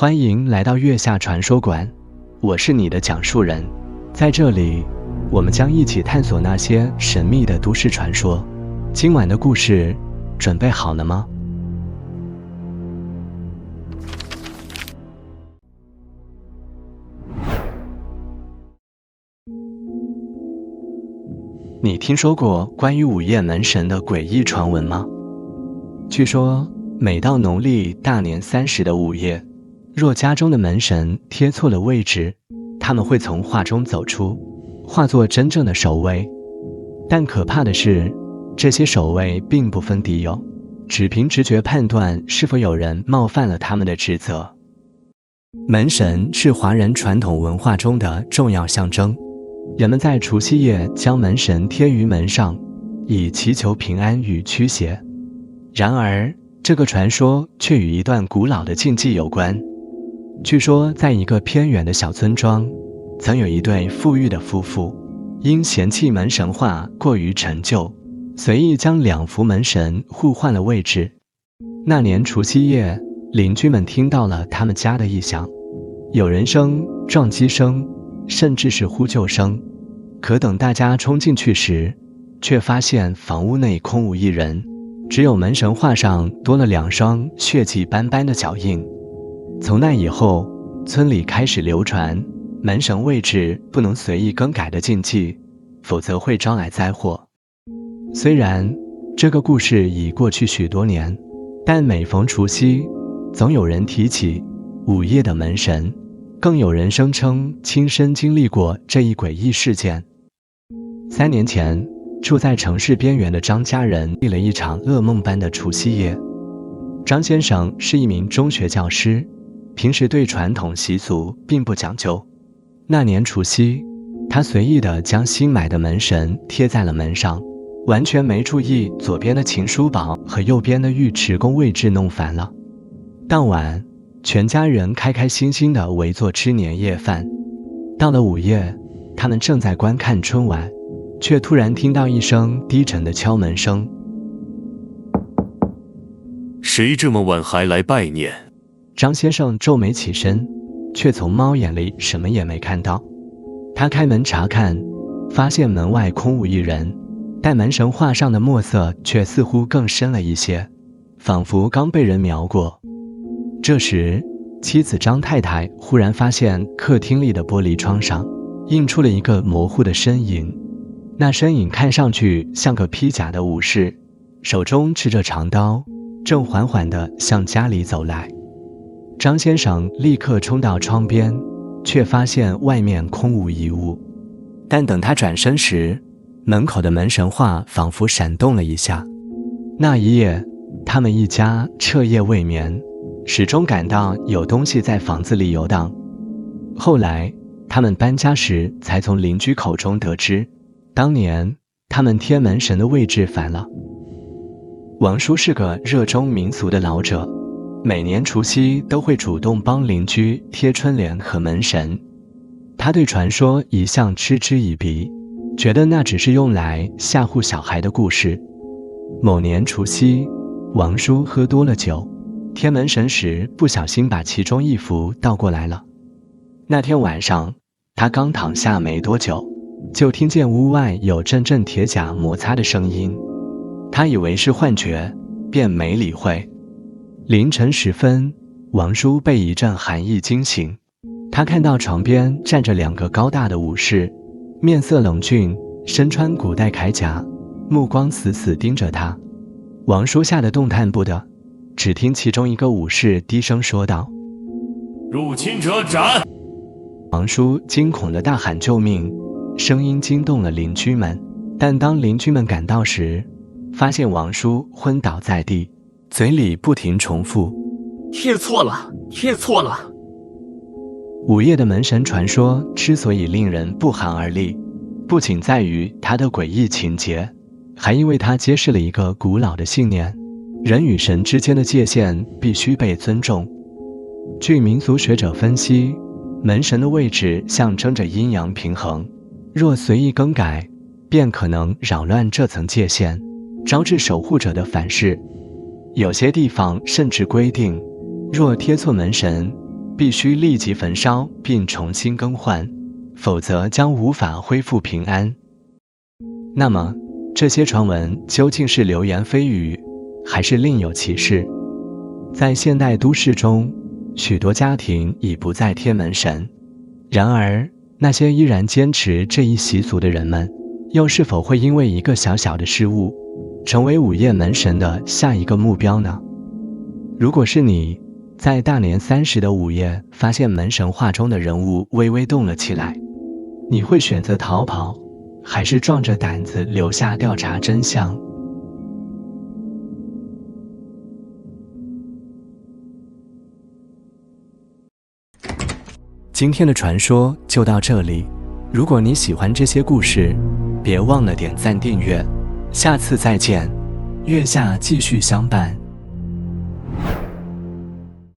欢迎来到月下传说馆，我是你的讲述人。在这里，我们将一起探索那些神秘的都市传说。今晚的故事，准备好了吗？你听说过关于午夜门神的诡异传闻吗？据说，每到农历大年30的午夜，若家中的门神贴错了位置，他们会从画中走出，化作真正的守卫。但可怕的是，这些守卫并不分敌友，只凭直觉判断是否有人冒犯了他们的职责。门神是华人传统文化中的重要象征，人们在除夕夜将门神贴于门上，以祈求平安与驱邪。然而，这个传说却与一段古老的禁忌有关。据说，在一个偏远的小村庄，曾有一对富裕的夫妇，因嫌弃门神画过于陈旧，随意将2幅门神互换了位置。那年除夕夜，邻居们听到了他们家的异响，有人声、撞击声，甚至是呼救声。可等大家冲进去时，却发现房屋内空无一人，只有门神画上多了2双血迹斑斑的脚印。从那以后，村里开始流传门神位置不能随意更改的禁忌，否则会招来灾祸。虽然这个故事已过去许多年，但每逢除夕，总有人提起午夜的门神，更有人声称亲身经历过这一诡异事件。3年前，住在城市边缘的张家人历了一场噩梦般的除夕夜。张先生是一名中学教师，平时对传统习俗并不讲究。那年除夕，他随意地将新买的门神贴在了门上，完全没注意左边的秦叔宝和右边的尉迟恭位置弄反了。当晚，全家人开开心心地围坐吃年夜饭。到了午夜，他们正在观看春晚，却突然听到一声低沉的敲门声。谁这么晚还来拜年？张先生皱眉起身，却从猫眼里什么也没看到。他开门查看，发现门外空无一人，但门神画上的墨色却似乎更深了一些，仿佛刚被人描过。这时，妻子张太太忽然发现客厅里的玻璃窗上映出了一个模糊的身影，那身影看上去像个披甲的武士，手中持着长刀，正缓缓地向家里走来。张先生立刻冲到窗边，却发现外面空无一物。但等他转身时，门口的门神画仿佛闪动了一下。那一夜，他们一家彻夜未眠，始终感到有东西在房子里游荡。后来，他们搬家时才从邻居口中得知，当年他们贴门神的位置反了。王叔是个热衷民俗的老者，每年除夕都会主动帮邻居贴春联和门神。他对传说一向嗤之以鼻，觉得那只是用来吓唬小孩的故事。某年除夕，王叔喝多了酒，贴门神时不小心把其中一幅倒过来了。那天晚上，他刚躺下没多久，就听见屋外有阵阵铁甲摩擦的声音。他以为是幻觉，便没理会。凌晨时分，王叔被一阵寒意惊醒，他看到床边站着2个高大的武士，面色冷峻，身穿古代铠甲，目光死死盯着他。王叔吓得动弹不得，只听其中一个武士低声说道：“入侵者斩！”王叔惊恐地大喊救命，声音惊动了邻居们。但当邻居们赶到时，发现王叔昏倒在地，嘴里不停重复：“贴错了，贴错了。”午夜的门神传说之所以令人不寒而栗，不仅在于它的诡异情节，还因为它揭示了一个古老的信念：人与神之间的界限必须被尊重。据民俗学者分析，门神的位置象征着阴阳平衡，若随意更改，便可能扰乱这层界限，招致守护者的反噬。有些地方甚至规定，若贴错门神，必须立即焚烧并重新更换，否则将无法恢复平安。那么，这些传闻究竟是流言蜚语，还是另有其事？在现代都市中，许多家庭已不再贴门神，然而那些依然坚持这一习俗的人们，又是否会因为一个小小的失误，成为午夜门神的下一个目标呢？如果是你，在大年30的午夜发现门神画中的人物微微动了起来，你会选择逃跑，还是壮着胆子留下调查真相？今天的传说就到这里，如果你喜欢这些故事，别忘了点赞订阅，下次再见，月下继续相伴。